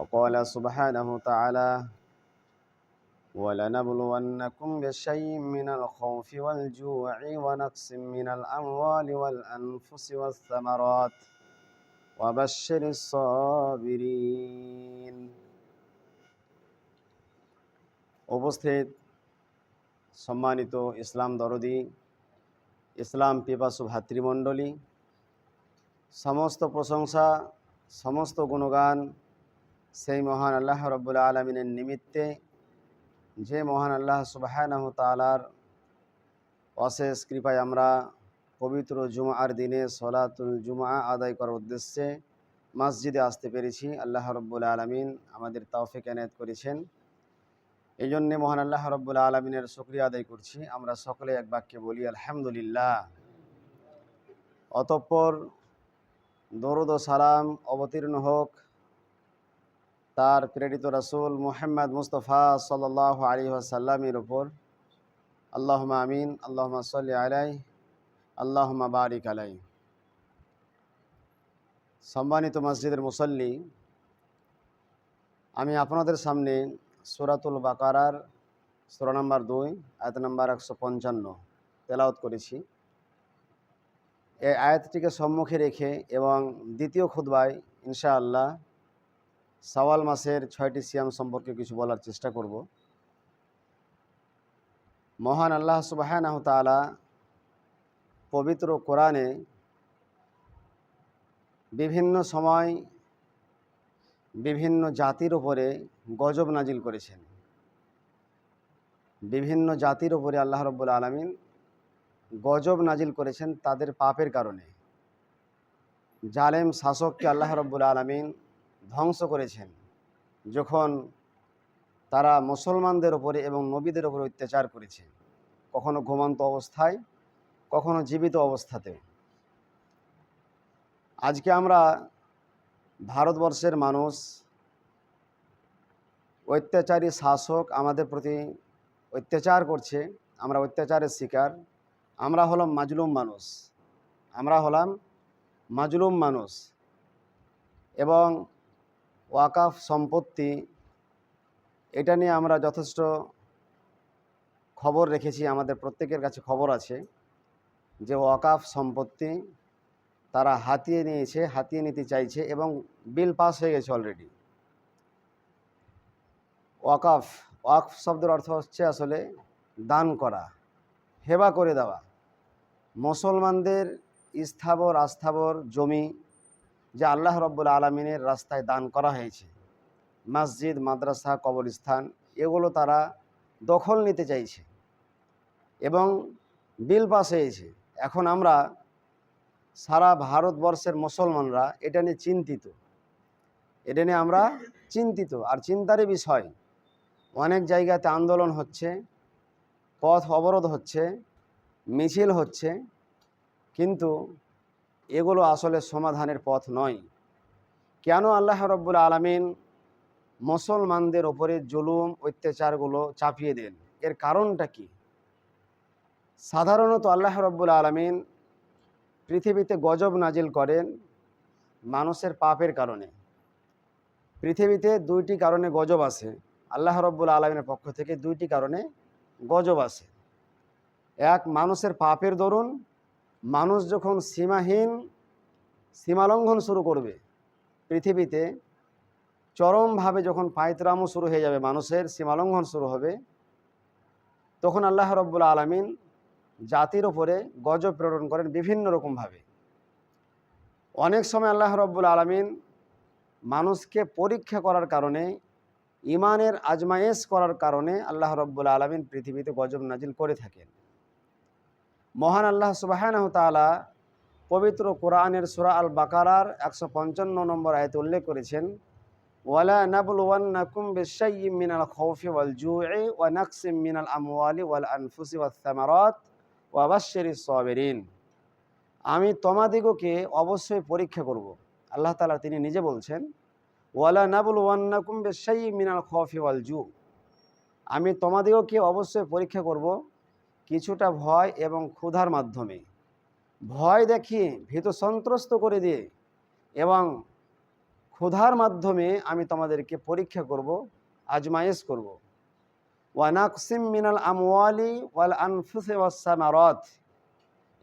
وقال سبحانه وتعالى ولنبلونكم بشيء من الخوف والجوع ونقص من الأموال والأنفس والثمرات وبشر الصابرين। উপস্থিত সম্মানিত ইসলাম দরদি ইসলাম পিপাসু ভাতৃমণ্ডলী, সমস্ত প্রশংসা সমস্ত গুণগান সেই মহান আল্লাহ রাব্বুল আলামিনের নিমিত্তে, যে মহান আল্লাহ সুবহানাহু তাআলার অশেষ কৃপায় আমরা পবিত্র জুমআর দিনে সলাতুল জুমআ আদায় করার উদ্দেশ্যে মসজিদে আসতে পেরেছি। আল্লাহ রাব্বুল আলামিন আমাদের তৌফিক এনায়েত করেছেন। এই জন্যে মহান আল্লাহ রাব্বুল আলামিনের শুকরিয়া আদায় করছি। আমরা সকলে এক বাক্যে বলি আলহামদুলিল্লাহ। অতঃপর দরুদ ও সালাম অবতীর্ণ হোক তার প্রেরিত রাসূল মুহাম্মদ মুস্তাফা সাল্লাল্লাহু আলাইহি ওয়াসাল্লামের উপর। আল্লাহুম্মা আমিন, আল্লাহুম্মা সাল্লি আলাইহি, আল্লাহুম্মা বারিক আলাইহি। সম্মানিত মসজিদের মুসল্লি, আমি আপনাদের সামনে সূরাতুল বাকারার সূরা নম্বর 2 আয়াত নম্বর 155 তেলাওয়াত করেছি। এই আয়াতটিকে সম্মুখে রেখে এবং দ্বিতীয় খুতবায় ইনশাআল্লাহ শাওয়াল মাসের 6টি সিয়াম সম্পর্কে কিছু বলার চেষ্টা করব। মহান আল্লাহ সুবহানাহু তাআলা পবিত্র কোরআনে বিভিন্ন সময় বিভিন্ন জাতির উপরে গজব নাজিল করেছেন। বিভিন্ন জাতির উপরে আল্লাহ রাব্বুল আলামিন গজব নাজিল করেছেন তাদের পাপের কারণে। জালেম শাসককে আল্লাহ রাব্বুল আলামিন ধ্বংস করেছেন যখন তারা মুসলমানদের উপরে এবং নবীদের উপরে অত্যাচার করেছে, কখনো ঘুমন্ত অবস্থায়, কখনো জীবিত অবস্থাতে। আজকে আমরা ভারতবর্ষের মানুষ, অত্যাচারী শাসক আমাদের প্রতি অত্যাচার করছে, আমরা অত্যাচারের শিকার। আমরা হলাম মাজলুম মানুষ। এবং ওয়াকাফ সম্পত্তি, এটা নিয়ে আমরা যথেষ্ট খবর রেখেছি, আমাদের প্রত্যেকের কাছে খবর আছে যে ওয়াকাফ সম্পত্তি তারা হাতিয়ে নিতে চাইছে এবং বিল পাস হয়ে গেছে অলরেডি। ওয়াকফ শব্দের অর্থ হচ্ছে আসলে দান করা, হেবা করে দেওয়া। মুসলমানদের আস্থাবর জমি যা আল্লাহ রাব্বুল আলামিনের রাস্তায় দান করা হয়েছে, মসজিদ, মাদ্রাসা, কবরস্থান, এগুলো তারা দখল নিতে চাইছে এবং বিল পাস হয়েছে। এখন আমরা সারা ভারতবর্ষের মুসলমানরা এটা নিয়ে চিন্তিত আর চিন্তারই বিষয়। অনেক জায়গাতে আন্দোলন হচ্ছে, পথ অবরোধ হচ্ছে, মিছিল হচ্ছে, কিন্তু এগুলো আসলে সমাধানের পথ নয়। কেন আল্লাহ রাব্বুল আলামিন মুসলমানদের উপরে জুলুম অত্যাচারগুলো চাপিয়ে দেন? এর কারণটা কি? সাধারণত আল্লাহ রাব্বুল আলামিন পৃথিবীতে গজব নাজিল করেন মানুষের পাপের কারণে। পৃথিবীতে 2টি কারণে গজব আসে। আল্লাহ রাব্বুল আলামিনের পক্ষ থেকে 2টি কারণে গজব আসে। এক, মানুষের পাপের দরুন। মানুষ যখন সীমালঙ্ঘন শুরু করবে, পৃথিবীতে চরমভাবে যখন পায়তরামো শুরু হয়ে যাবে, মানুষের সীমালঙ্ঘন শুরু হবে, তখন আল্লাহ রাব্বুল আলামিন জাতির উপরে গজব প্রেরণ করেন বিভিন্ন রকমভাবে। অনেক সময় আল্লাহ রাব্বুল আলামিন মানুষকে পরীক্ষা করার কারণে, ইমানের আজমায়েশ করার কারণে আল্লাহ রাব্বুল আলামিন পৃথিবীতে গজব নাজিল করে থাকেন। মহান আল্লাহ সুবহানাহু তাআলা পবিত্র কোরআনের সূরা আল বাকারার 155 নম্বর আয়াতে উল্লেখ করেছেন, ওয়ালা নাবলুওয়ান্নাকুম বিশাইয়্যিম মিনাল খাউফি ওয়াল জু'i ওয়া নাকসিম মিনাল আমওয়ালি ওয়াল আনফুসি ওয়াস সামারাত ওয়া বাশশিরিস সাবিরিন। আমি তোমাদিগকে অবশ্যই পরীক্ষা করব। আল্লাহ তাআলা তিনি নিজে বলছেন, ওয়ালা নাবলুওয়ান্নাকুম বিশাইয়্যিম মিনাল খাউফি ওয়াল জু', আমি তোমাদিগকে অবশ্যই পরীক্ষা করব কিছুটা ভয় এবং ক্ষুধার মাধ্যমে। ভয় দেখিয়ে ভীত সন্ত্রস্ত করে দিয়ে এবং ক্ষুধার মাধ্যমে আমি তোমাদেরকে পরীক্ষা করব, আজমায়েশ করব। ওয়া নাকসিম মিনাল আমওয়ালি ওয়াল আনফুসি ওয়াস সামারাত,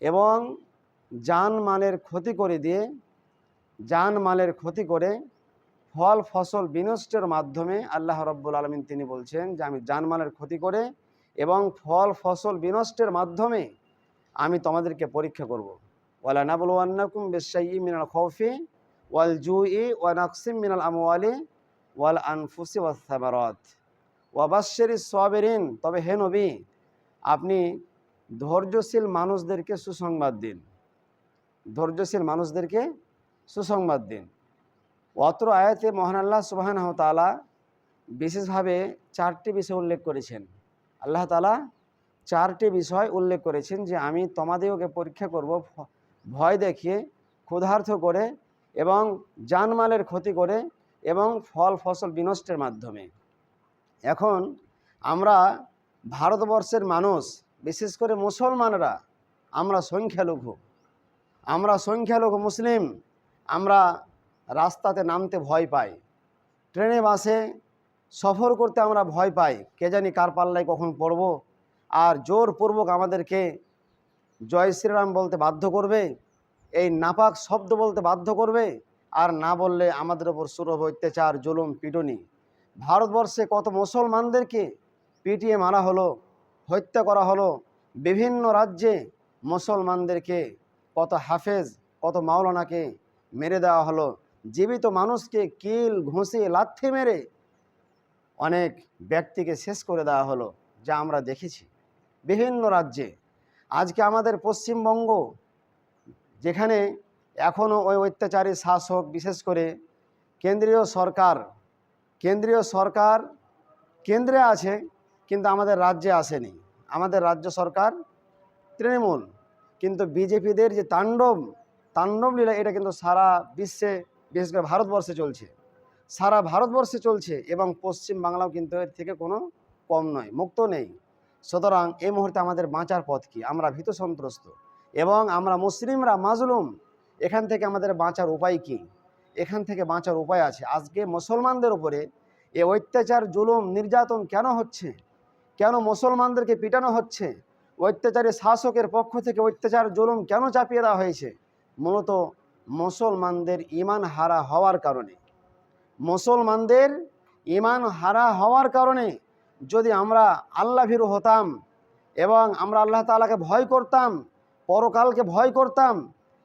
এবং জানমালের ক্ষতি করে দিয়ে, জানমালের ক্ষতি করে ফল ফসল বিনষ্টের মাধ্যমে আল্লাহ রাব্বুল আলামিন তিনি বলছেন যে আমি জানমালের ক্ষতি করে এবং ফল ফসল বিনষ্টের মাধ্যমে আমি তোমাদেরকে পরীক্ষা করব। ওয়ালা নাবলুওয়ান্নাকুম বিশাইয়্যিম মিনাল খাউফি ওয়াল জুই ওয়া নাকসিম মিনাল আমওয়ালি ওয়াল আনফুসি ওয়াস সামারাত ওয়া বাশশিরিস সাবিরিন, তবে হে নবী আপনি ধৈর্যশীল মানুষদেরকে সুসংবাদ দিন, ধৈর্যশীল মানুষদেরকে সুসংবাদ দিন। অত্র আয়াতে মহান আল্লাহ সুবহানাহু ওয়া তাআলা বিশেষভাবে 4টি বিষয় উল্লেখ করেছেন। আল্লাহ তাআলা 4টি বিষয় উল্লেখ করেছেন যে আমি তোমাদেরকে পরীক্ষা করব ভয় দেখিয়ে, ক্ষুধার্ত করে এবং জানমালের ক্ষতি করে এবং ফল ফসল বিনষ্টের মাধ্যমে। এখন আমরা ভারতবর্ষের মানুষ, বিশেষ করে মুসলমানরা, আমরা সংখ্যালঘু মুসলিম, আমরা রাস্তাতে নামতে ভয় পাই, ট্রেনে বাসে সফর করতে আমরা ভয় পাই, কে জানি কার পাল্লায় কখন পড়ব, আর জোরপূর্বক আমাদেরকে জয় শ্রীরাম বলতে বাধ্য করবে, এই নাপাক শব্দ বলতে বাধ্য করবে, আর না বললে আমাদের ওপর শুরু হবে অত্যাচার, জুলুম, পিটুনি। ভারতবর্ষে কত মুসলমানদেরকে পিটিয়ে মারা হলো, হত্যা করা হলো। বিভিন্ন রাজ্যে মুসলমানদেরকে, কত হাফেজ, কত মাওলানাকে মেরে দেওয়া হলো। জীবিত মানুষকে কিল, ঘুষি, লাথি মেরে অনেক ব্যক্তিকে শেষ করে দেওয়া হলো, যা আমরা দেখেছি বিভিন্ন রাজ্যে। আজকে আমাদের পশ্চিমবঙ্গ, যেখানে এখনও ওই অত্যাচারী শাসক, বিশেষ করে কেন্দ্রীয় সরকার কেন্দ্রে আছে কিন্তু আমাদের রাজ্যে আসেনি। আমাদের রাজ্য সরকার তৃণমূল, কিন্তু বিজেপিদের যে তাণ্ডব লীলা, এটা কিন্তু সারা বিশ্বে, বিশেষ করে ভারতবর্ষে চলছে, সারা ভারতবর্ষে চলছে, এবং পশ্চিম বাংলাও কিন্তু এর থেকে কোনো কম নয়, মুক্ত নেই। সুতরাং এই মুহূর্তে আমাদের বাঁচার পথ কি? আমরা ভীত সন্ত্রস্ত এবং আমরা মুসলিমরা মাজলুম। এখান থেকে আমাদের বাঁচার উপায় কি? এখান থেকে বাঁচার উপায় আছে। আজকে মুসলমানদের উপরে এ অত্যাচার, জুলুম, নির্যাতন কেন হচ্ছে? কেন মুসলমানদেরকে পিটানো হচ্ছে? অত্যাচারী শাসকের পক্ষ থেকে অত্যাচার, জুলুম কেন চাপিয়ে দেওয়া হয়েছে? মূলত মুসলমানদের ঈমান হারা হওয়ার কারণে। মুসলমানদের ঈমান হারা হওয়ার কারণে যদি আমরা আল্লাহ ভীরু হতাম এবং আমরা আল্লাহ তাআলাকে ভয় করতাম, পরকালকে ভয় করতাম,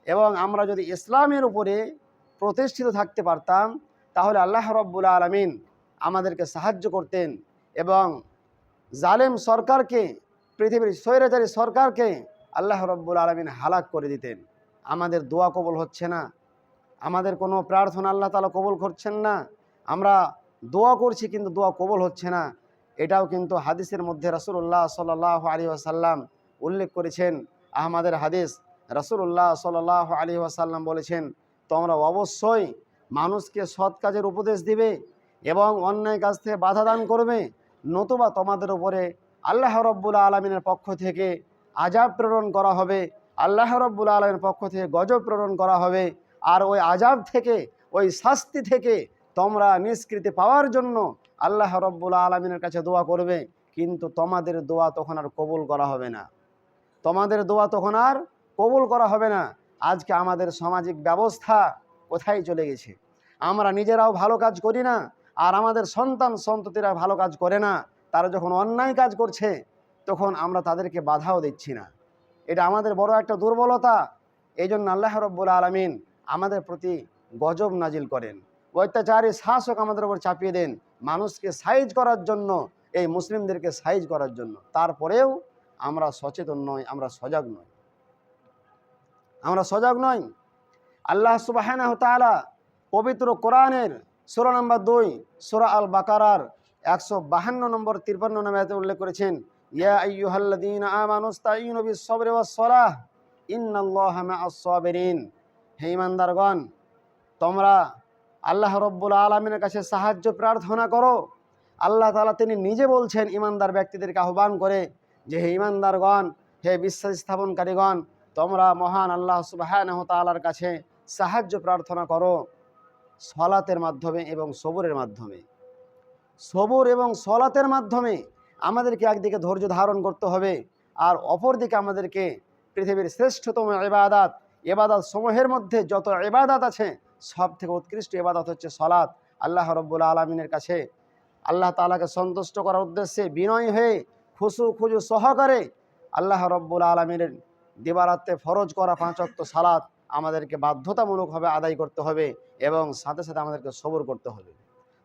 এবং আমরা যদি ইসলামের উপরে প্রতিষ্ঠিত থাকতে পারতাম, তাহলে আল্লাহ রাব্বুল আলামিন আমাদেরকে সাহায্য করতেন এবং জালেম সরকারকে, পৃথিবীর স্বৈরাচারী সরকারকে আল্লাহ রাব্বুল আলামিন হালাক করে দিতেন। আমাদের দোয়া কবুল হচ্ছে না, আমাদের কোনো প্রার্থনা আল্লাহ তাআলা কবুল করছেন না। আমরা দোয়া করছি কিন্তু দোয়া কবুল হচ্ছে না। এটাও কিন্তু হাদিসের মধ্যে রাসূলুল্লাহ সাল্লাল্লাহু আলাইহি ওয়াসাল্লাম উল্লেখ করেছেন। আহমদের হাদিস, রাসূলুল্লাহ সাল্লাল্লাহু আলাইহি ওয়াসাল্লাম বলেছেন, তোমরা অবশ্যই মানুষকে সৎ কাজের উপদেশ দিবে এবং অন্যায় কাজ থেকে বাধা দান করবে, নতুবা তোমাদের উপরে আল্লাহ রাব্বুল আলামিনের পক্ষ থেকে আযাব প্রেরণ করা হবে, আল্লাহ রাব্বুল আলামিনের পক্ষ থেকে গজব প্রেরণ করা হবে। আর ওই আযাব থেকে, ওই শাস্তি থেকে তোমরা নিষ্কৃতি পাওয়ার জন্য আল্লাহ রাব্বুল আলামিনের কাছে দোয়া করবে, কিন্তু তোমাদের দোয়া তখন আর কবুল করা হবে না, তোমাদের দোয়া তখন আর কবুল করা হবে না। আজকে আমাদের সামাজিক ব্যবস্থা কোথায় চলে গেছে? আমরা নিজেরাও ভালো কাজ করি না, আর আমাদের সন্তান সন্ততিরা ভালো কাজ করে না। তারা যখন অন্যায় কাজ করছে তখন আমরা তাদেরকে বাধাও দিচ্ছি না। এটা আমাদের বড় একটা দুর্বলতা। এই জন্য আল্লাহ রাব্বুল আলামিন আমাদের প্রতি গজব নাজিল করেন, অত্যাচারী শাসক আমাদের উপর চাপিয়ে দেন মানুষকে সাইজ করার জন্য, এই মুসলিমদেরকে সাইজ করার জন্য। তারপরেও আমরা সচেতন নই, আমরা সজাগ নই। আল্লাহ সুবহানাহু ওয়া তাআলা পবিত্র কোরআনের সূরা নম্বর 2, সূরা আল বাকারার 152 নম্বর 53 নম্বর আয়াতে উল্লেখ করেছেন, ইয়া আইয়ুহাল্লাযীনা আমানুস্তাঈনু বিস-সাবরি ওয়াস-সালাহ ইন্নাল্লাহা মা'আস সাবিরিন। হে ঈমানদারগণ, তোমরা আল্লাহ রাব্বুল আলামিনের কাছে সাহায্য প্রার্থনা করো। আল্লাহ তাআলা তিনি নিজে বলছেন ঈমানদার ব্যক্তিদেরকে আহ্বান করে যে, হে ঈমানদারগণ, হে বিশ্বাস স্থাপনকারীগণ, তোমরা মহান আল্লাহ সুবহানাহু ওয়া তাআলার কাছে সাহায্য প্রার্থনা করো। সলাতের মাধ্যমে এবং সবরের মাধ্যমে। সবর এবং সলাতের মাধ্যমে আমাদেরকে একদিকে ধৈর্য ধারণ করতে হবে, আর অপরদিকে আমাদেরকে পৃথিবীর শ্রেষ্ঠতম এবাদাত সমূহের মধ্যে যত ইবাদত আছে সব থেকে উৎকৃষ্ট ইবাদত হচ্ছে সলাত। আল্লাহ রব্বুল আলমিনের কাছে আল্লাহ তাআলাকে সন্তুষ্ট করার উদ্দেশ্যে বিনয় হয়ে খুশু খুজু সহকারে আল্লাহ রব্বুল আলমিনের দিবারাত্রে ফরজ করা 5 ওয়াক্ত সালাত আমাদেরকে বাধ্যতামূলকভাবে আদায় করতে হবে, এবং সাথে সাথে আমাদেরকে সবর করতে হবে,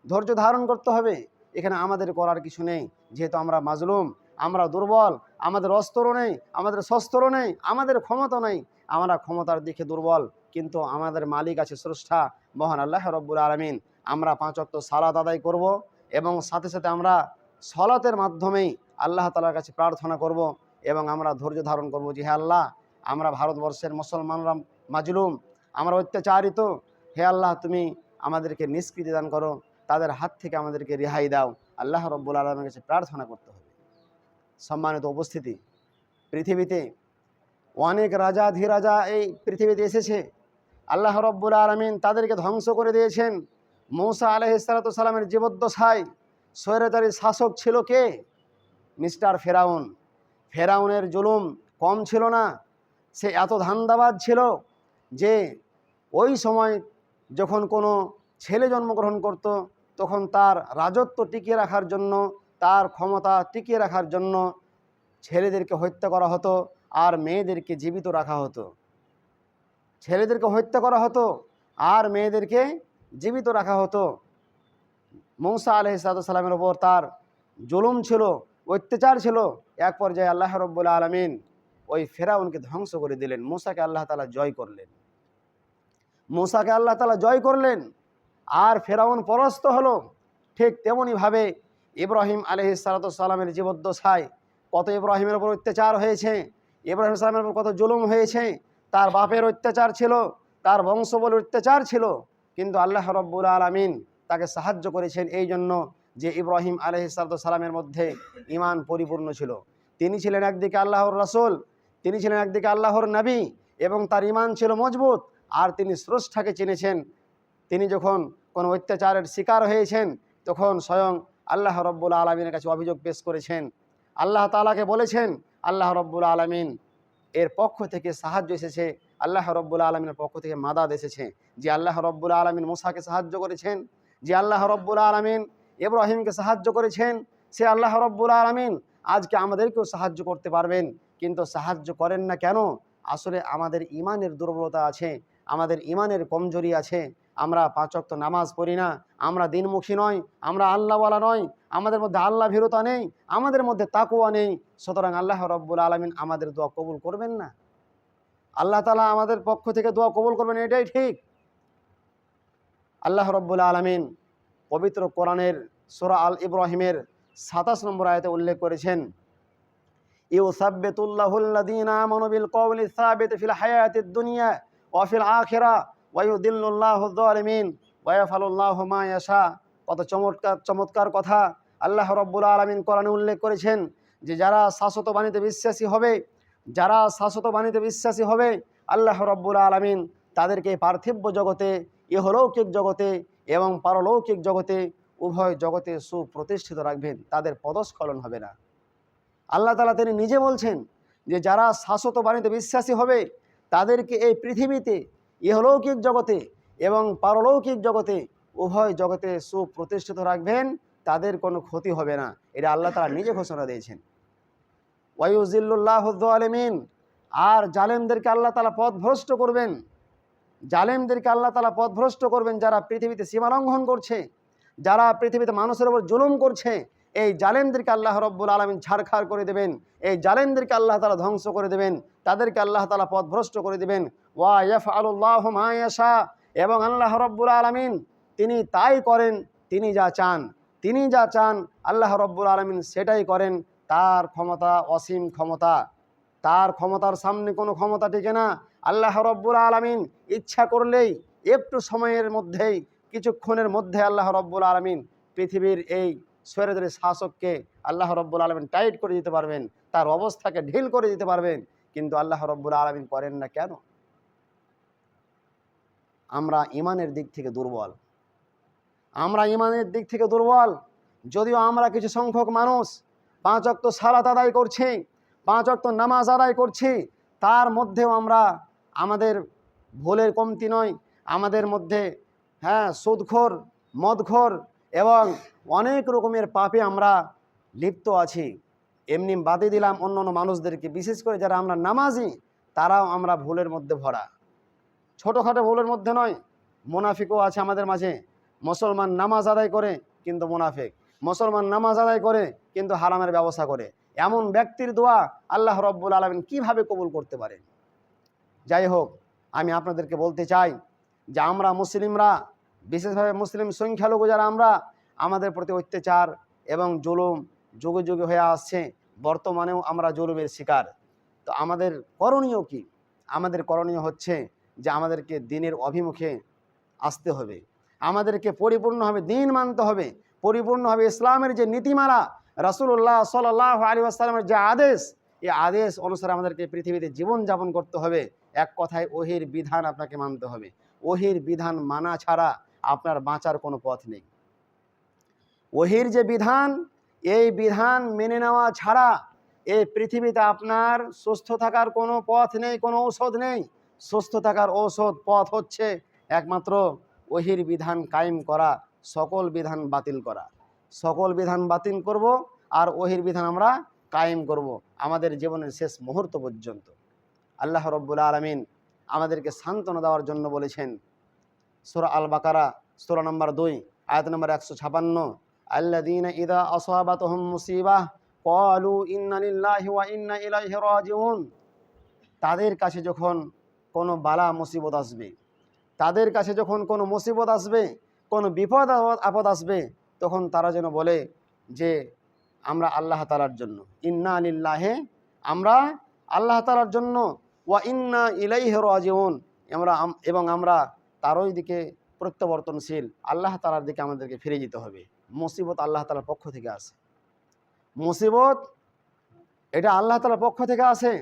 ধৈর্য ধারণ করতে হবে। এখানে আমাদের করার কিছু নেই, যেহেতু আমরা মাজলুম, আমরা দুর্বল, আমাদের অস্ত্র নেই, আমাদের শস্ত্র নেই, আমাদের ক্ষমতা নেই, আমরা ক্ষমতার দিকে দুর্বল, কিন্তু আমাদের মালিক আছে স্রষ্টা মহান আল্লাহ রব্বুল আলামিন। আমরা 5 ওয়াক্ত সালাত আদায় করব, এবং সাথে সাথে আমরা সলাতের মাধ্যমেই আল্লাহ তাআলার কাছে প্রার্থনা করব, এবং আমরা ধৈর্য ধারণ করব যে হে আল্লাহ, আমরা ভারতবর্ষের মুসলমানরা মাজলুম, আমরা অত্যাচারিত, হে আল্লাহ তুমি আমাদেরকে নিষ্কৃতি দান করো, তাদের হাত থেকে আমাদেরকে রেহাই দাও। আল্লাহ রব্বুল আলামিনের কাছে প্রার্থনা করতে হবে। সম্মানিত উপস্থিতি, পৃথিবীতে অনেক রাজা ধীরাজা এই পৃথিবীতে এসেছে, আল্লাহ রব্বুল আলামিন তাদেরকে ধ্বংস করে দিয়েছেন। মূসা আলাইহিস সালামের জীবদ্দশায় স্বৈরাচারী শাসক ছিল কে? মিস্টার ফেরাউন। ফেরাউনের জুলুম কম ছিল না, সে এত ধান্দাবাজ ছিল যে ওই সময় যখন কোনো ছেলে জন্মগ্রহণ করত তখন তার রাজত্ব টিকিয়ে রাখার জন্য, তার ক্ষমতা টিকিয়ে রাখার জন্য ছেলেদেরকে হত্যা করা হতো আর মেয়েদেরকে জীবিত রাখা হতো। ছেলেদেরকে হত্যা করা হতো আর মেয়েদেরকে জীবিত রাখা হতো। মূসা আলাইহিস সালামের ওপর তার জুলুম ছিল, অত্যাচার ছিল। এক পর্যায়ে আল্লাহ রব্বুল আলামিন ওই ফেরাউনকে ধ্বংস করে দিলেন। মূসাকে আল্লাহ তাআলা জয় করলেন, মূসাকে আল্লাহ তাআলা জয় করলেন, আর ফেরাউন পরাস্ত হলো। ঠিক তেমনইভাবে ইব্রাহিম আলাইহিস সালামের জীবদ্দশায় কত ইব্রাহিমের উপর অত্যাচার হয়েছে, ইব্রাহিম সালামের উপর কত জুলুম হয়েছে। তার বাপের অত্যাচার ছিল, তার বংশবলের অত্যাচার ছিল, কিন্তু আল্লাহ রব্বুল আলামিন তাকে সাহায্য করেছেন এই জন্য যে ইব্রাহিম আলাইহিস সালামের মধ্যে ঈমান পরিপূর্ণ ছিল। তিনি ছিলেন একদিকে আল্লাহর রাসূল, তিনি ছিলেন একদিকে আল্লাহর নবী, এবং তার ঈমান ছিল মজবুত, আর তিনি স্রষ্টাকে চিনেছেন। তিনি যখন কোনো অত্যাচারের শিকার হয়েছেন তখন স্বয়ং আল্লাহ রব্বুল আলমিনের কাছে অভিযোগ পেশ করেছেন। আল্লাহ তাআলাকে বলেছেন, আল্লাহ রব্বুল আলমিন এর পক্ষ থেকে সাহায্য এসেছে, আল্লাহ রব্বুল আলমিনের পক্ষ থেকে মাদাদ এসেছে। যে আল্লাহ রব্বুল আলমিন মূসাকে সাহায্য করেছেন, যে আল্লাহ রব্বুল আলমিন ইব্রাহিমকে সাহায্য করেছেন, সে আল্লাহ রব্বুল আলমিন আজকে আমাদেরকেও সাহায্য করতে পারবেন। কিন্তু সাহায্য করেন না কেন? আসলে আমাদের ঈমানের দুর্বলতা আছে, আমাদের ঈমানের কমজোরি আছে। আমরা 5 ওয়াক্ত নামাজ পড়ি না, আমরা দিনমুখী নয়, আমরা আল্লাহওয়ালা নয়, আমাদের মধ্যে আল্লাহ ভীরতা নেই, আমাদের মধ্যে তাকওয়া নেই। সুতরাং আল্লাহ রব্বুল আলামিন আমাদের দোয়া কবুল করবেন না। আল্লাহ তাআলা আমাদের পক্ষ থেকে দোয়া কবুল করবেন, এটাই ঠিক। আল্লাহ রব্বুল আলামিন পবিত্র কোরআনের সূরা আল ইব্রাহিমের 27 নম্বর আয়াতে উল্লেখ করেছেন, ইউসাব্বিতুল্লাহুল্লাযীনা আমানু বিল কওলি সাবিত ফিল হায়াতিদ দুনিয়া ওয়া ফিল আখিরাহ ওয়া ইউদিল্লুল্লাহু যালিমিন ওয়া ইয়াফআলুল্লাহু মা ইয়াশা। কত চমৎকার চমৎকার কথা আল্লাহ রব্বুল আলামিন কোরআনে উল্লেখ করেছেন যে যারা শাশ্বত বাণীতে বিশ্বাসী হবে, যারা শাশ্বত বাণীতে বিশ্বাসী হবে, আল্লাহ রব্বুল আলামিন তাদেরকে পার্থিব জগতে, ইহলৌকিক জগতে এবং পারলৌকিক জগতে, উভয় জগতে সুপ্রতিষ্ঠিত রাখবেন, তাদের পদস্খলন হবে না। আল্লাহ তাআলা তিনি নিজে বলছেন যে যারা শাশ্বত বাণীতে বিশ্বাসী হবে তাদেরকে এই পৃথিবীতে, ইহলৌকিক জগতে এবং পারলৌকিক জগতে, উভয় জগতে সুপ্রতিষ্ঠিত রাখবেন, তাদের কোনো ক্ষতি হবে না। এটা আল্লাহ তাআলা নিজে ঘোষণা দিয়েছেন। ওয়ায়ুজিল্লুল্লাহু যালিমিন, আর জালেমদেরকে আল্লাহ তাআলা পথভ্রষ্ট করবেন, জালেমদেরকে আল্লাহ তাআলা পথভ্রষ্ট করবেন। যারা পৃথিবীতে সীমা লঙ্ঘন করছে, যারা পৃথিবীতে মানুষের উপর জুলুম করছে, এই জালেমদেরকে আল্লাহ রব্বুল আলামিন ছারখার করে দেবেন, এই জালেমদেরকে আল্লাহ তাআলা ধ্বংস করে দেবেন, তাদেরকে আল্লাহ তাআলা পথভ্রষ্ট করে দেবেন। ওয়া ইয়াফআলুল্লাহু মা ইয়াশা, এবং আল্লাহ রব্বুল আলামিন তিনি তাই করেন, তিনি যা চান, তিনি যা চান আল্লাহ রব্বুল আলামিন সেটাই করেন। তার ক্ষমতা অসীম ক্ষমতা, তার ক্ষমতার সামনে কোনো ক্ষমতা টিকে না। আল্লাহ রব্বুল আলামিন ইচ্ছা করলেই একটু সময়ের মধ্যেই, কিছুক্ষণের মধ্যে আল্লাহ রব্বুল আলামিন পৃথিবীর এই স্বৈরাচারী শাসককে আল্লাহ রব্বুল আলামিন টাইট করে দিতে পারবেন, তার অবস্থাকে ঢিল করে দিতে পারবেন। কিন্তু আল্লাহ রব্বুল আলামিন করেন না কেন? আমরা ঈমানের দিক থেকে দুর্বল। আমরা ইমানের দিক থেকে দুর্বল। যদিও আমরা কিছু সংখ্যক মানুষ 5 ওয়াক্ত সালাত আদায় করছি, 5 ওয়াক্ত নামাজ আদায় করছি, তার মধ্যেও আমরা আমাদের ভুলের কমতি নয়। আমাদের মধ্যে সুদখোর, মদখোর এবং অনেক রকমের পাপে আমরা লিপ্ত আছি। এমনি বাদে দিলাম অন্য অন্য মানুষদেরকে, বিশেষ করে যারা আমরা নামাজি, তারাও আমরা ভুলের মধ্যে ভরা। ছোটোখাটো ভুলের মধ্যে নয়, মুনাফিকও আছে আমাদের মাঝে। মুসলমান নামাজ আদায় করে কিন্তু মুনাফিক, মুসলমান নামাজ আদায় করে কিন্তু হারামের ব্যবস্থা করে। এমন ব্যক্তির দোয়া আল্লাহ রব্বুল আলামিন কিভাবে কবুল করতে পারেন? যাই হোক, আমি আপনাদেরকে বলতে চাই যে আমরা মুসলিমরা, বিশেষভাবে মুসলিম সংখ্যালঘু যারা আমরা, আমাদের প্রতি অত্যাচার এবং জুলুম যুগে যুগে হয়ে আসছে। বর্তমানেও আমরা জুলুমের শিকার। তো আমাদের করণীয় কি? আমাদের করণীয় হচ্ছে যে আমাদেরকে দ্বীনের অভিমুখে আসতে হবে, আমাদেরকে পরিপূর্ণভাবে দ্বীন মানতে হবে, পরিপূর্ণভাবে ইসলামের যে নীতিমালা, রাসূলুল্লাহ সাল্লাল্লাহু আলাইহি ওয়াসাল্লামের যে আদেশ, এই আদেশ অনুসারে আমাদেরকে পৃথিবীতে জীবনযাপন করতে হবে। এক কথায় ওহির বিধান আপনাকে মানতে হবে। ওহির বিধান মানা ছাড়া আপনার বাঁচার কোনো পথ নেই। ওহির যে বিধান, এই বিধান মেনে নেওয়া ছাড়া এই পৃথিবীতে আপনার সুস্থ থাকার কোনো পথ নেই, কোনো ঔষধ নেই। সুস্থ থাকার ঔষধ পথ হচ্ছে একমাত্র ওহির বিধান কায়েম করা, সকল বিধান বাতিল করা। সকল বিধান বাতিল করব আর ওহির বিধান আমরা কায়েম করব আমাদের জীবনের শেষ মুহূর্ত পর্যন্ত। আল্লাহ রব্বুল আলামিন আমাদেরকে সান্ত্বনা দেওয়ার জন্য বলেছেন সূরা আল বাকারা সূরা নম্বর 2 আয়াত নম্বর 156, আল্লাযীনা ইযা আসাবাতহুম মুসিবাহ ক্বালু ইন্না লিল্লাহি ওয়া ইন্না ইলাইহি রাজিউন। তাদের কাছে যখন কোনো বালা মুসিবত আসবে, তাদের কাছে যখন কোনো মুসিবত আসবে, কোনো বিপদ আপদ আসবে, তখন তারা যেন বলে যে আমরা আল্লাহ তাআলার জন্য, ইন্না লিল্লাহি, আমরা আল্লাহ তাআলার জন্য, ওয়া ইন্না ইলাইহি রাজিউন, এবং আমরা তারই দিকে প্রত্যাবর্তনশীল, আল্লাহ তাআলার দিকে আমাদেরকে ফিরে যেতে হবে। মুসিবত আল্লাহ তাআলার পক্ষ থেকে আসে, মুসিবত এটা আল্লাহ তাআলার পক্ষ থেকে আসে,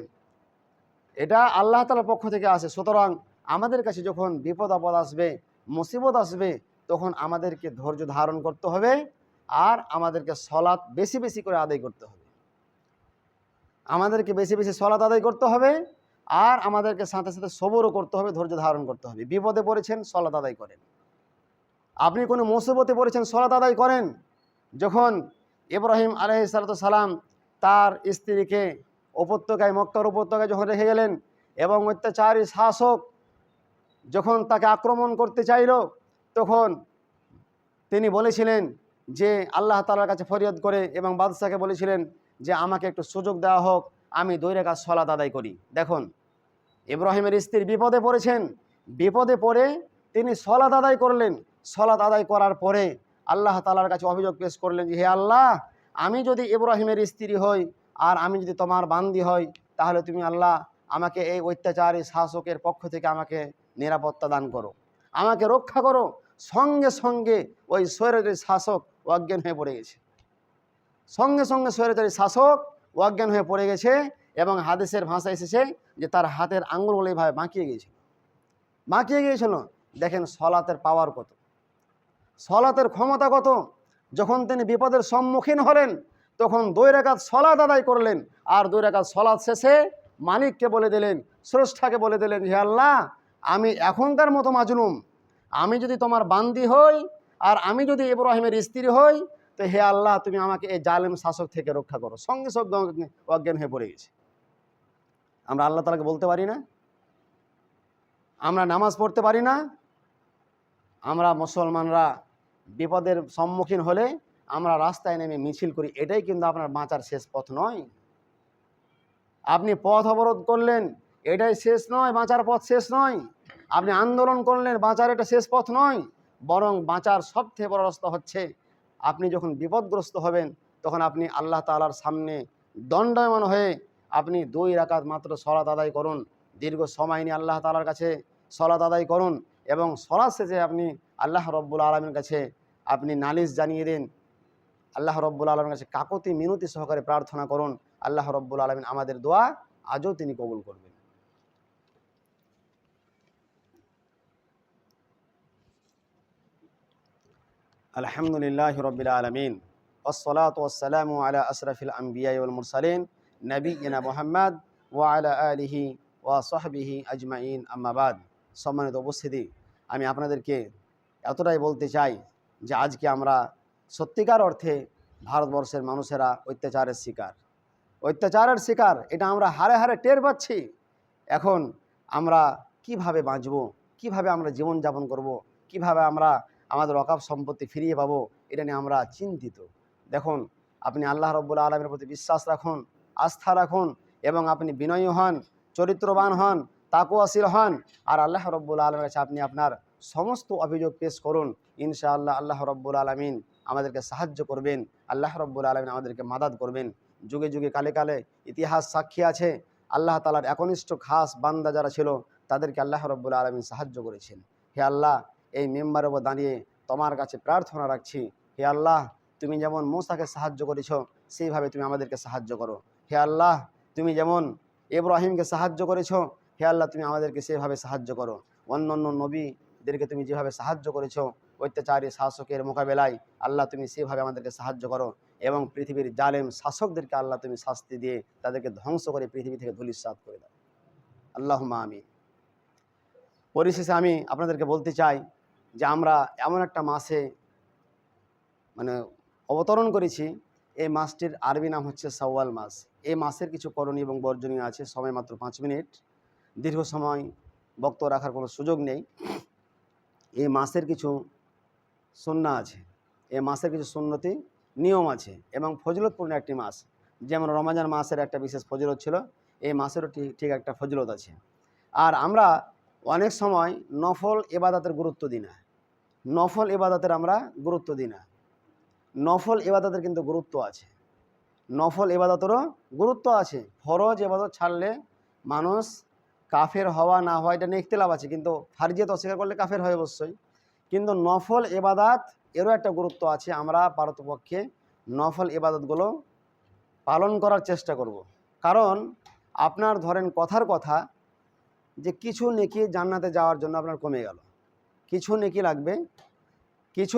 এটা আল্লাহ তাআলার পক্ষ থেকে আসে। সুতরাং আমাদের কাছে যখন বিপদ আপদ আসবে, মুসিবত আসবে, তখন আমাদেরকে ধৈর্য ধারণ করতে হবে আর আমাদেরকে সলাত বেশি বেশি করে আদায় করতে হবে। আমাদেরকে বেশি বেশি সলাত আদায় করতে হবে আর আমাদেরকে সাথে সাথে সবরও করতে হবে, ধৈর্য ধারণ করতে হবে। বিপদে পড়েছেন, সলাত আদায় করেন। আপনি কোনো মুসিবতে পড়েছেন, সলাত আদায় করেন। যখন ইব্রাহিম আলাইহিস সালাম তার স্ত্রীকে উপত্যকায়, মক্কার উপত্যকায় যখন রেখে গেলেন এবং অত্যাচারী শাসক যখন তাকে আক্রমণ করতে চাইল, তখন তিনি বলেছিলেন যে আল্লাহ তাআলার কাছে ফরিয়াদ করে এবং বাদশাকে বলেছিলেন যে আমাকে একটু সুযোগ দেওয়া হোক, আমি 2 রাকাত সলাত আদায় করি। দেখুন, ইব্রাহিমের স্ত্রী বিপদে পড়েছেন, বিপদে পড়ে তিনি সলাত আদায় করলেন। সলাত আদায় করার পরে আল্লাহ তাআলার কাছে অভিযোগ পেশ করলেন যে হে আল্লাহ, আমি যদি ইব্রাহিমের স্ত্রী হই আর আমি যদি তোমার বান্দি হই, তাহলে তুমি আল্লাহ আমাকে এই অত্যাচারী শাসকের পক্ষ থেকে আমাকে নিরাপত্তা দান করো, আমাকে রক্ষা করো। সঙ্গে সঙ্গে ওই স্বৈরাচারী শাসক অজ্ঞান হয়ে পড়ে গেছে। সঙ্গে সঙ্গে স্বৈরাচারী শাসক অজ্ঞান হয়ে পড়ে গেছে এবং হাদিসের ভাষা এসেছে যে তার হাতের আঙ্গুলগুলো এইভাবে বাঁকিয়ে গিয়েছিল। দেখেন সলাতের পাওয়ার কত, সলাতের ক্ষমতা কত। যখন তিনি বিপদের সম্মুখীন হলেন তখন 2 রাকাত সলাত আদায় করলেন আর 2 রাকাত সলাত শেষে মালিককে বলে দিলেন, স্রষ্টাকে বলে দিলেন, হে আল্লাহ, আমি এখনকার মতো মাজলুম, আমি যদি তোমার বান্দি হই আর আমি যদি ইব্রাহিমের স্ত্রী হই, তো হে আল্লাহ তুমি আমাকে এই জালেম শাসক থেকে রক্ষা করো। সঙ্গে সঙ্গে অজ্ঞান হয়ে পড়ে গেছে। আমরা আল্লাহ তাআলাকে বলতে পারি না? আমরা নামাজ পড়তে পারি না? আমরা মুসলমানরা বিপদের সম্মুখীন হলে আমরা রাস্তায় নেমে মিছিল করি। এটাই কিন্তু আপনার বাঁচার শেষ পথ নয়। আপনি পথ অবরোধ করলেন, এটাই শেষ নয়, বাঁচার পথ শেষ নয়। আপনি আন্দোলন করলেন, বাঁচার এটা শেষ পথ নয়। বরং বাঁচার সবথেকে বড় রাস্তা হচ্ছে আপনি যখন বিপদগ্রস্ত হবেন তখন আপনি আল্লাহ তাআলার সামনে দণ্ডায়মান হয়ে আপনি 2 রাকাত মাত্র সলাত আদায় করুন। দীর্ঘ সময় নিয়ে আল্লাহ তাআলার কাছে সলাত আদায় করুন এবং সলাত শেষে আপনি আল্লাহ রব্বুল আলামিনের কাছে আপনি নালিশ জানিয়ে দিন। আল্লাহ রব্বুল আলামিনের কাছে কাকুতি মিনতি সহকারে প্রার্থনা করুন। আল্লাহ রব্বুল আলামিন আমাদের দোয়া আজও তিনি কবুল করবেন। আলহামদুলিল্লাহি রাব্বিল আলামিন ওয়াসসালাতু ওয়াসসালামু আলা আশরাফিল আমবিয়া ওয়াল মুরসালিন নবিয়িনা মুহাম্মদ ওয়া আলা আলিহি ওয়া সাহবিহি আজমাইন আম্মা বাদ। সম্মানিত উপস্থিতি, আমি আপনাদেরকে এতটাই বলতে চাই যে আজকে আমরা সত্যিকার অর্থে ভারতবর্ষের মানুষেরা অত্যাচারের শিকার এটা আমরা হারে হারে টের পাচ্ছি। এখন আমরা কিভাবে বাঁচব, কিভাবে আমরা জীবনযাপন করব, কিভাবে আমরা আমাদের অকাপ সম্পত্তি ফিরিয়ে পাবো, এটা নিয়ে আমরা চিন্তিত। দেখুন, আপনি আল্লাহ রব্বুল আলমের প্রতি বিশ্বাস রাখুন, আস্থা রাখুন এবং আপনি বিনয়ী হন, চরিত্রবান হন, তাকওয়াশীল হন, আর আল্লাহ রব্বুল আলমের কাছে আপনি আপনার সমস্ত অভিযোগ পেশ করুন। ইনশাআল্লাহ আল্লাহ রব্বুল আলমিন আমাদেরকে সাহায্য করবেন, আল্লাহ রব্বুল আলমিন আমাদেরকে মাদাদ করবেন। যুগে যুগে কালে কালে ইতিহাস সাক্ষী আছে, আল্লাহ তাআলার একনিষ্ঠ খাস বান্দা যারা ছিল তাদেরকে আল্লাহ রব্বুল আলমিন সাহায্য করেছেন। হে আল্লাহ, এই মেম্বারের উপর দাঁড়িয়ে তোমার কাছে প্রার্থনা রাখছি, হে আল্লাহ, তুমি যেমন মূসাকে সাহায্য করেছ সেইভাবে তুমি আমাদেরকে সাহায্য করো। হে আল্লাহ, তুমি যেমন ইব্রাহিমকে সাহায্য করেছ, হে আল্লাহ, তুমি আমাদেরকে সেভাবে সাহায্য করো। অন্য অন্য নবীদেরকে তুমি যেভাবে সাহায্য করেছ অত্যাচারী শাসকের মোকাবেলায়, আল্লাহ তুমি সেভাবে আমাদেরকে সাহায্য করো এবং পৃথিবীর জালেম শাসকদেরকে আল্লাহ তুমি শাস্তি দিয়ে তাদেরকে ধ্বংস করে পৃথিবী থেকে ধূলিসাৎ করে দাও। আল্লাহুম্মা আমিন। পরিশেষে আমি আপনাদেরকে বলতে চাই যে আমরা এমন একটা মাসে অবতরণ করেছি, এই মাসটির আরবি নাম হচ্ছে শাওয়াল মাস। এই মাসের কিছু করণীয় এবং বর্জনীয় আছে। সময় মাত্র 5 মিনিট, দীর্ঘ সময় বক্তব্য রাখার কোনো সুযোগ নেই। এই মাসের কিছু সুন্নাহ আছে, এই মাসের কিছু সুন্নতি নিয়ম আছে এবং ফজিলতপূর্ণ একটি মাস। যেমন রমজান মাসের একটা বিশেষ ফজিলত ছিল, এই মাসেরও ঠিক একটা ফজিলত আছে। আর আমরা অনেক সময় নফল ইবাদতের গুরুত্ব দিই না, নফল ইবাদতের আমরা গুরুত্ব দিই না। নফল ইবাদতের কিন্তু গুরুত্ব আছে, নফল ইবাদতেরও গুরুত্ব আছে। ফরজ ইবাদত ছাড়লে মানুষ কাফের হওয়া না হওয়া এটা নিয়ে ইখতিলাফ আছে, কিন্তু ফারজিয়াত অস্বীকার করলে কাফের হয় অবশ্যই। কিন্তু নফল ইবাদত এরও একটা গুরুত্ব আছে। আমরা পারতপক্ষে নফল ইবাদতগুলো পালন করার চেষ্টা করব। কারণ আপনার ধরেন কথার কথা যে কিছু নেকি জান্নাতে যাওয়ার জন্য আপনার কমে গেল, কিছু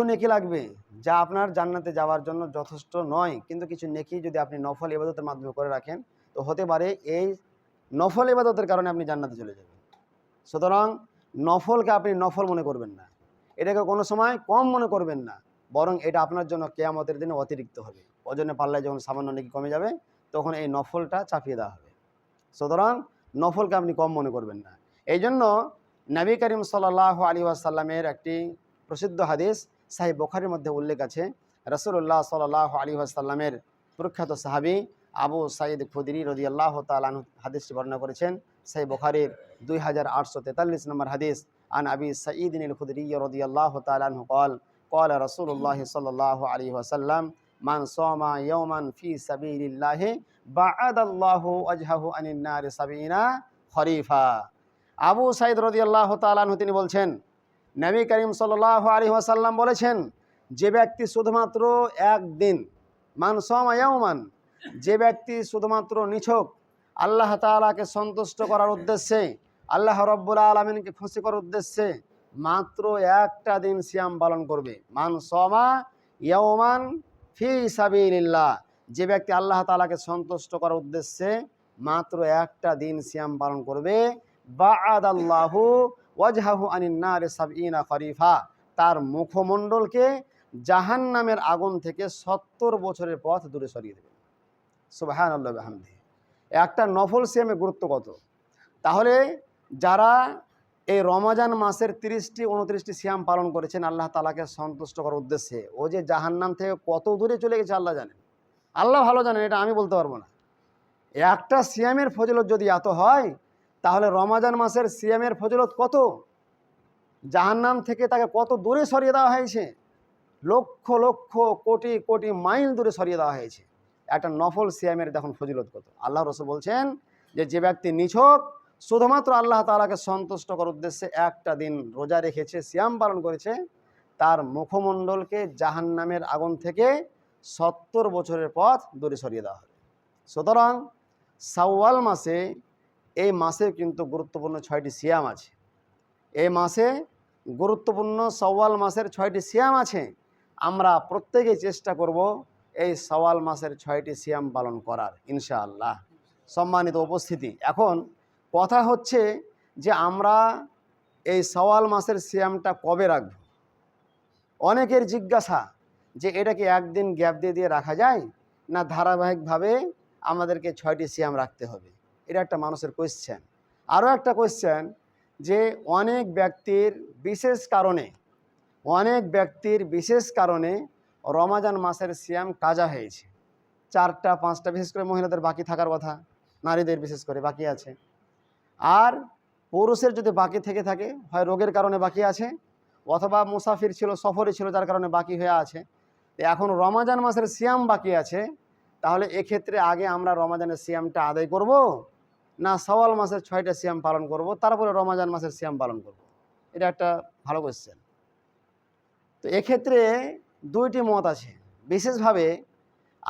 নেকি লাগবে যা আপনার জান্নাতে যাওয়ার জন্য যথেষ্ট নয়, কিন্তু কিছু নেকি যদি আপনি নফল ইবাদতের মাধ্যমে করে রাখেন তো হতে পারে এই নফল ইবাদতের কারণে আপনি জান্নাতে চলে যাবেন। সুতরাং নফলকে আপনি নফল মনে করবেন না, এটাকে কোনো সময় কম মনে করবেন না, বরং এটা আপনার জন্য কিয়ামতের দিনে অতিরিক্ত হবে। ওজনে পাল্লায় যখন সামান্য নেকি কমে যাবে তখন এই নফলটা চাপিয়ে দেওয়া হবে। সুতরাং নফলকে আপনি কম মনে করবেন না। এই জন্য নবী করিম সাল্লাল্লাহু আলাইহি ওয়াসাল্লামের একটি প্রসিদ্ধ হাদিস সাহিহ বুখারীর মধ্যে উল্লেখ আছে। রাসূলুল্লাহ সাল্লাল্লাহু আলাইহি ওয়াসাল্লামের প্রখ্যাত সাহাবী আবু সাঈদ খুদরি রাদিয়াল্লাহু তাআলা আনহু হাদিসটি বর্ণনা করেছেন। সাহিহ বুখারীর 2843 নম্বর হাদিস। আন আবি সাঈদ আল খুদরি রাদিয়াল্লাহু তাআলা আনহু قال قال رسول الله صلى الله عليه وسلم من صام يوما في سبيل الله بعد الله وجهه عن النار 70 খরিফা। আবু সাঈদ রাদিয়াল্লাহু তাআলা আনহু তিনি বলছেন, নবী করিম সাল্লাল্লাহু আলাইহি ওয়াসাল্লাম বলেছেন, যে ব্যক্তি শুধুমাত্র একদিন, মান সামা ইয়াওমান, যে ব্যক্তি শুধুমাত্র নিছক আল্লাহ তাআলাকে সন্তুষ্ট করার উদ্দেশ্যে, আল্লাহ রব্বুল আলামিনকে খুশি করার উদ্দেশ্যে মাত্র একটা দিন সিয়াম পালন করবে। মান সামা ইয়াওমান ফি সাবিলিল্লাহ, যে ব্যক্তি আল্লাহ তাআলাকে সন্তুষ্ট করার উদ্দেশ্যে মাত্র একটা দিন সিয়াম পালন করবে, বাআদাল্লাহু ওয়াজহাহু আনিন নারি 70 খরিফা, তার মুখমণ্ডলকে জাহান্নামের আগুন থেকে 70 বছরের পথ দূরে সরিয়ে দেবে। সুবহানাল্লাহ ওয়া বিহামদিহি। একটা নফল সিয়ামের গুরুত্ব কত! তাহলে যারা এই রমজান মাসের 30টি 29টি সিয়াম পালন করেছেন আল্লাহ তাআলাকে সন্তুষ্ট করার উদ্দেশ্যে, ও যে জাহান্নাম থেকে কত দূরে চলে গেছে আল্লাহ জানেন, আল্লাহ ভালো জানেন, এটা আমি বলতে পারবো না। একটা সিয়ামের ফজিলত যদি এত হয় তাহলে রমজান মাসের সিয়ামের ফজিলত কত! জাহান্নাম থেকে তাকে কত দূরে সরিয়ে দেওয়া হয়েছে, লক্ষ লক্ষ কোটি কোটি মাইল দূরে সরিয়ে দেওয়া হয়েছে। একটা নফল সিয়ামের দেখুন ফজিলত কত। আল্লাহ রাসূল বলছেন যে ব্যক্তি নিছক শুধুমাত্র আল্লাহ তাআলাকে সন্তুষ্ট করার উদ্দেশ্যে একটা দিন রোজা রেখেছে, সিয়াম পালন করেছে, তার মুখমণ্ডলকে জাহান্নামের আগুন থেকে 70 বছরের পথ দূরে সরিয়ে দেওয়া হবে। সুতরাং শাওয়াল মাসে, এই মাসে কিন্তু গুরুত্বপূর্ণ 6টি সিয়াম আছে। এই মাসে গুরুত্বপূর্ণ শাওয়াল মাসের 6টি সিয়াম আছে। আমরা প্রত্যেকেই চেষ্টা করব এই শাওয়াল মাসের 6টি সিয়াম পালন করার ইনশাআল্লাহ। সম্মানিত উপস্থিতি, এখন কথা হচ্ছে যে আমরা এই শাওয়াল মাসের সিয়ামটা কবে রাখব। অনেকের জিজ্ঞাসা যে এটা কি একদিন গ্যাপ দিয়ে দিয়ে রাখা যায়, না ধারাবাহিকভাবে আমাদেরকে 6টি সিয়াম রাখতে হবে, এটা একটা মানুষের কোয়েশ্চেন। আরও একটা কোয়েশ্চেন যে অনেক ব্যক্তির বিশেষ কারণে রমাজান মাসের সিয়াম কাজা হয়েছে, 4টা 5টা, বিশেষ করে মহিলাদের বাকি থাকার কথা, নারীদের বিশেষ করে বাকি আছে। আর পুরুষের যদি বাকি থেকে থাকে, হয় রোগের কারণে বাকি আছে, অথবা মুসাফির ছিল, সফরে ছিল, যার কারণে বাকি হয়ে আছে। তো এখন রমাজান মাসের সিয়াম বাকি আছে, তাহলে এক্ষেত্রে আগে আমরা রমাজানের সিয়ামটা আদায় করব, না শাওয়াল মাসের 6টা সিয়াম পালন করব, তারপরে রমাজান মাসের সিয়াম পালন করব? এটা একটা ভালো কোয়েশ্চেন। তো এক্ষেত্রে 2টি মত আছে। বিশেষভাবে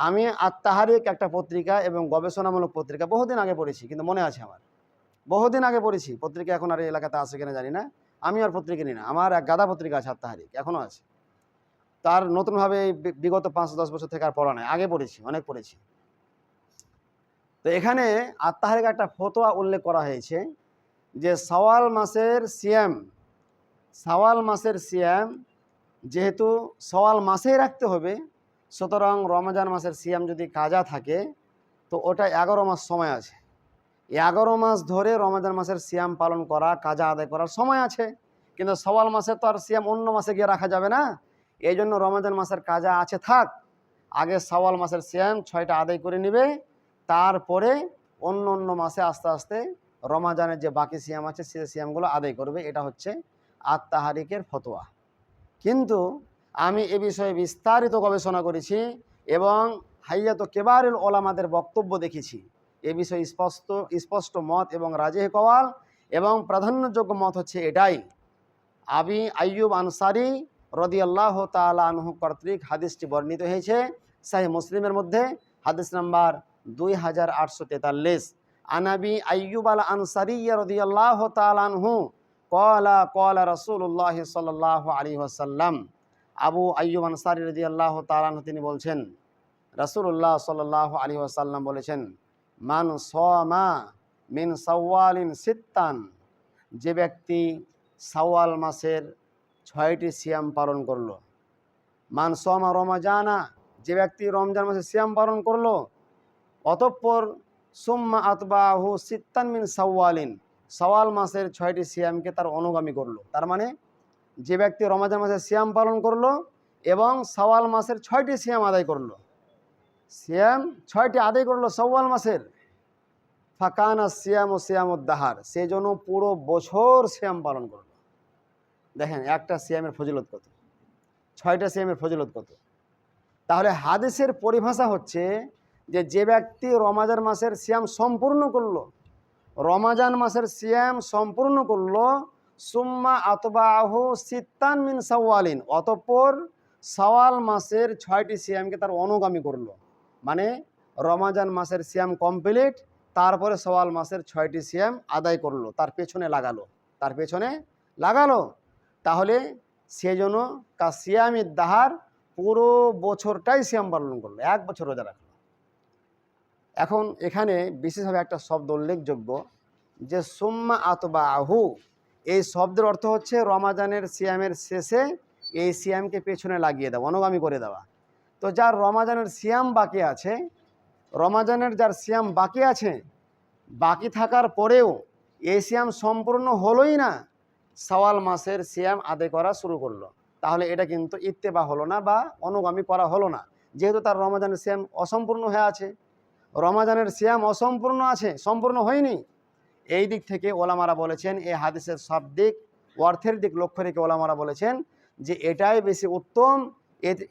আমি আত-তাহারিক একটা পত্রিকা এবং গবেষণামূলক পত্রিকা বহুদিন আগে পড়েছি, কিন্তু মনে আছে আমার, বহুদিন আগে পড়েছি। পত্রিকা এখন আর এই এলাকাতে আছে কিনা জানি না, আমি আর পত্রিকা নিই না। আমার এক গাদা পত্রিকা আছে আত-তাহারিক, এখনও আছে। তার নতুনভাবে বিগত 5-10 বছর থেকে আর পড়া নাই, আগে পড়েছি, অনেক পড়েছি। তো এখানে আত-তাহারিক একটা ফতোয়া উল্লেখ করা হয়েছে যে শাওয়াল মাসের সিয়াম যেহেতু শাওয়াল মাসেই রাখতে হবে, সুতরাং রমজান মাসের সিয়াম যদি কাজা থাকে তো ওটা 11 মাস সময় আছে। 11 মাস ধরে রমজান মাসের সিয়াম পালন করা, কাজা আদায় করার সময় আছে। কিন্তু শাওয়াল মাসে তো আর সিয়াম অন্য মাসে গিয়ে রাখা যাবে না, এই জন্য রমজান মাসের কাজা আছে থাক, আগে শাওয়াল মাসের সিয়াম 6টা আদায় করে নেবে, তারপরে অন্য মাসে আস্তে আস্তে রমজানের যে বাকি সিয়াম আছে সে সিয়ামগুলো আদায় করবে। এটা হচ্ছে আত-তাহারিকের ফতোয়া। কিন্তু আমি এ বিষয়ে বিস্তারিত গবেষণা করেছি এবং হাইয়াত কেবারুল ওলামাদের বক্তব্য দেখেছি। এ বিষয়ে স্পষ্ট মত এবং রাজেহ কওয়াল এবং প্রাধান্যযোগ্য মত হচ্ছে এটাই। আবি আইয়ুব আনসারী রাদিয়াল্লাহু তাআলা আনহু কর্তৃক হাদিসটি বর্ণিত হয়েছে সহিহ মুসলিমের মধ্যে, হাদিস নাম্বার 2843। আনাবি আইয়ুব আল আনসারী রাদিয়াল্লাহু তাআলা আনহু ক্বালা রাসূলুল্লাহ সাল্লাল্লাহু আলাইহি ওয়াসাল্লাম। আবু আইয়ুব আনসারী রাদিয়াল্লাহু তাআলা আনহু তিনি বলছেন, রাসূলুল্লাহ সাল্লাল্লাহু আলাইহি ওয়াসাল্লাম বলেছেন, মান সামা মিন শাওয়ালিন সিত্তান, যে ব্যক্তি শাওয়াল মাসের 6টি সিয়াম পালন করলো, মান সামা রমাজানা, যে ব্যক্তি রমজান মাসে সিয়াম পালন করলো, অতঃপর সুম্মা আতবাহু সিত্তান মিন শাওয়ালিন, শাওয়াল মাসের 6টি সিয়ামকে তার অনুগামী করলো। তার মানে যে ব্যক্তি রমজান মাসে সিয়াম পালন করলো এবং শাওয়াল মাসের 6টি সিয়াম আদায় করলো, সিয়াম 6টি আদায় করলো শাওয়াল মাসের, ফাকানা সিয়াম ও সিয়ামুদ্দাহার, সেই জন্য পুরো বছর সিয়াম পালন করলো। দেখেন একটা সিয়ামের ফজিলত কত, 6টা সিয়ামের ফজিলত কত। তাহলে হাদিসের পরিভাষা হচ্ছে যে ব্যক্তি রমজান মাসের সিয়াম সম্পূর্ণ করলো, সুম্মা আতবাহু সিত্তান মিন শাওয়ালিন, অতঃপর শাওয়াল মাসের 6টি সিয়ামকে তার অনুগামী করলো, মানে রমজান মাসের সিয়াম কমপ্লিট, তারপরে শাওয়াল মাসের 6টি সিয়াম আদায় করলো, তার পেছনে লাগালো, তাহলে সেজন্য কা সিয়ামিদ দাহার, পুরো বছরটাই সিয়াম পালন করলো, 1 বছর রোজা রাখলো। এখন এখানে বিশেষভাবে একটা শব্দ উল্লেখযোগ্য, যে সুম্মা আতবাহু, এই শব্দের অর্থ হচ্ছে রমাজানের সিয়ামের শেষে এই সিয়ামকে পেছনে লাগিয়ে দেওয়া, অনুগামী করে দেওয়া। তো যার রমাজানের সিয়াম বাকি আছে, বাকি থাকার পরেও এই সিয়াম সম্পূর্ণ হলোই না, শাওয়াল মাসের সিয়াম আদায় করা শুরু করলো, তাহলে এটা কিন্তু ইত্তেবা হলো না বা অনুগামী করা হলো না, যেহেতু তার রমাজানের সিয়াম অসম্পূর্ণ হয়ে আছে। রমাজানের সিয়াম অসম্পূর্ণ আছে, সম্পূর্ণ হয়নি। এই দিক থেকে ওলামারা বলেছেন, এই হাদিসের শাব্দিক অর্থের দিক লক্ষ্য রেখে ওলামারা বলেছেন যে এটাই বেশি উত্তম,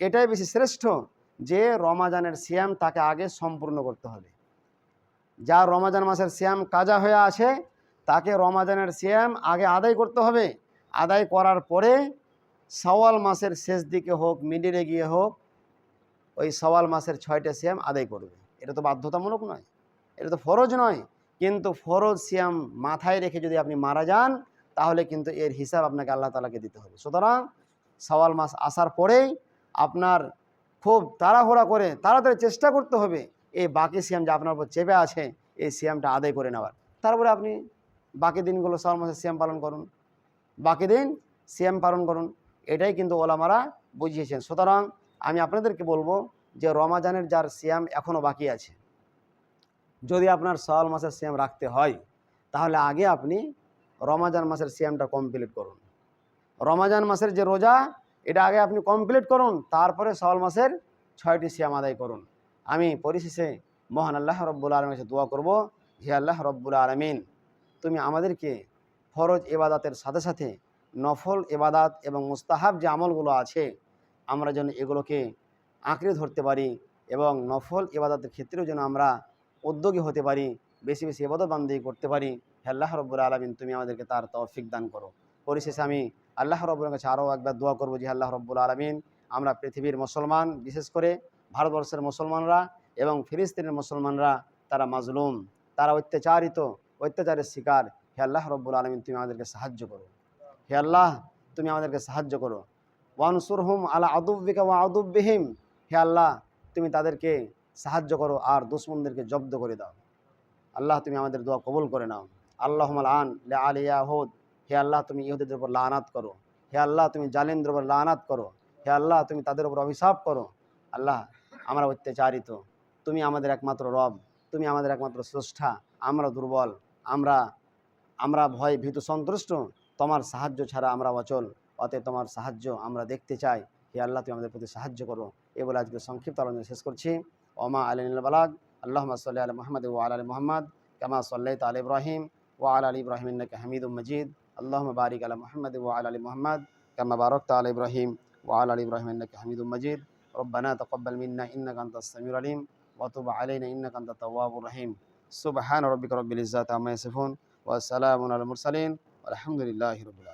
এটাই বেশি শ্রেষ্ঠ, যে রমাজানের সিয়াম তাকে আগে সম্পূর্ণ করতে হবে। যার রমাজান মাসের সিয়াম কাজা হয়ে আছে তাকে রমাজানের সিয়াম আগে আদায় করতে হবে, আদায় করার পরে শাওয়াল মাসের শেষ দিকে হোক, মিডিলে গিয়ে হোক, ওই শাওয়াল মাসের 6টা সিয়াম আদায় করবে। এটা তো বাধ্যতামূলক নয়, এটা তো ফরজ নয়, কিন্তু ফরজ সিয়াম মাথায় রেখে যদি আপনি মারা যান তাহলে কিন্তু এর হিসাব আপনাকে আল্লাহ তাআলাকে দিতে হবে। সুতরাং শাওয়াল মাস আসার পরেই আপনার খুব তাড়াহুড়া করে তাড়াতাড়ি চেষ্টা করতে হবে এই বাকি সিয়াম যে আপনার উপর চেপে আছে এই সিয়ামটা আদায় করে নেওয়ার। তারপরে আপনি বাকি দিনগুলো শাওয়াল মাসের সিয়াম পালন করুন, বাকি দিন সিয়াম পালন করুন। এটাই কিন্তু ওলামারা বুঝিয়েছেন। সুতরাং আমি আপনাদেরকে বলবো যে রমাজানের যার সিয়াম এখনও বাকি আছে, যদি আপনার শাওয়াল মাসের সিয়াম রাখতে হয় তাহলে আগে আপনি রমাজান মাসের সিয়ামটা কমপ্লিট করুন। রমাজান মাসের যে রোজা এটা আগে আপনি কমপ্লিট করুন, তারপরে শাওয়াল মাসের 6টি সিয়াম আদায় করুন। আমি পরিশেষে মহান আল্লাহ রব্বুল আলমীর কাছে দোয়া করব, হে আল্লাহ রব্বুল আলমিন, তুমি আমাদেরকে ফরজ ইবাদাতের সাথে সাথে নফল ইবাদাত এবং মুস্তাহাব যে আমলগুলো আছে আমরা যেন এগুলোকে আঁকড়ে ধরতে পারি এবং নফল ইবাদাতের ক্ষেত্রেও যেন আমরা উদ্যোগী হতে পারি, বেশি বেশি ইবাদত বান্দি করতে পারি। হে আল্লাহ রব্বুল আলমিন, তুমি আমাদেরকে তার তৌফিক দান করো। পরিশেষে আমি আল্লাহ রব্বুলের কাছে আরও একবার দোয়া করবো যে আল্লাহ রব্বুল আলমিন, আমরা পৃথিবীর মুসলমান, বিশেষ করে ভারতবর্ষের মুসলমানরা এবং ফিলিস্তিনের মুসলমানরা তারা মাজলুম, তারা অত্যাচারের শিকার। হে আল্লাহ রব্বুল আলমিন, তুমি আমাদেরকে সাহায্য করো। হে আল্লাহ, তুমি আমাদেরকে সাহায্য করো। ওয়ানসুরহুম আলা আদুব্বিকা ওয়া আদুব্বিহিম, হে আল্লাহ, তুমি তাদেরকে সাহায্য করো আর দুশমনদেরকে জব্দ করে দাও। আল্লাহ, তুমি আমাদের দোয়া কবুল করে নাও। আল্লাহুম্মা আন লি আলি ইয়াহুদ, হে আল্লাহ, তুমি ইহুদিদের উপর লানাত করো। হে আল্লাহ, তুমি জালিমদের উপর লানাত করো। হে আল্লাহ, তুমি তাদের উপর অভিশাপ করো। আল্লাহ, আমরা অত্যাচারিত, তুমি আমাদের একমাত্র রব, তুমি আমাদের একমাত্র স্রষ্টা। আমরা দুর্বল, আমরা আমরা ভয় ভীত সন্ত্রস্ত, তোমার সাহায্য ছাড়া আমরা অচল। অতএব তোমার সাহায্য আমরা দেখতে চাই। হে আল্লাহ, তুমি আমাদের প্রতি সাহায্য করো। এ বলে আজকে সংক্ষিপ্ত আলোচনা শেষ করছি। ওমা আলাইহিল বালাগ। আল্লাহুম্মা সাল্লি আলা মুহাম্মাদ ওয়া আলা আলি মুহাম্মাদ কামা সাল্লাইতা আলা ইব্রাহিম ওয়া আলা আলি ইব্রাহিম ইন্নাকা হামিদুম মাজিদ। আল্লাহুম্মা বারিক আলা মুহাম্মাদ ওয়া আলা আলি মুহাম্মাদ কামা বারাকতা আলা ইব্রাহিম ওয়া আলা আলি ইব্রাহিম ইন্নাকা হামিদুম মাজিদ। রব্বানা তাকাব্বাল মিন্না ইন্নাকা আনতাস সামিউল আলিম ওয়া তুব আলাইনা ইন্নাকা আনতাত তাওয়াবুর রহিম। সুবহানা রাব্বিকা রাব্বিল ইজ্জাতি আম্মা ইয়াসিফুন ওয়া সালামুন আলাল মুরসালিন আলহামদুলিল্লাহি রাব্বিল আলামিন।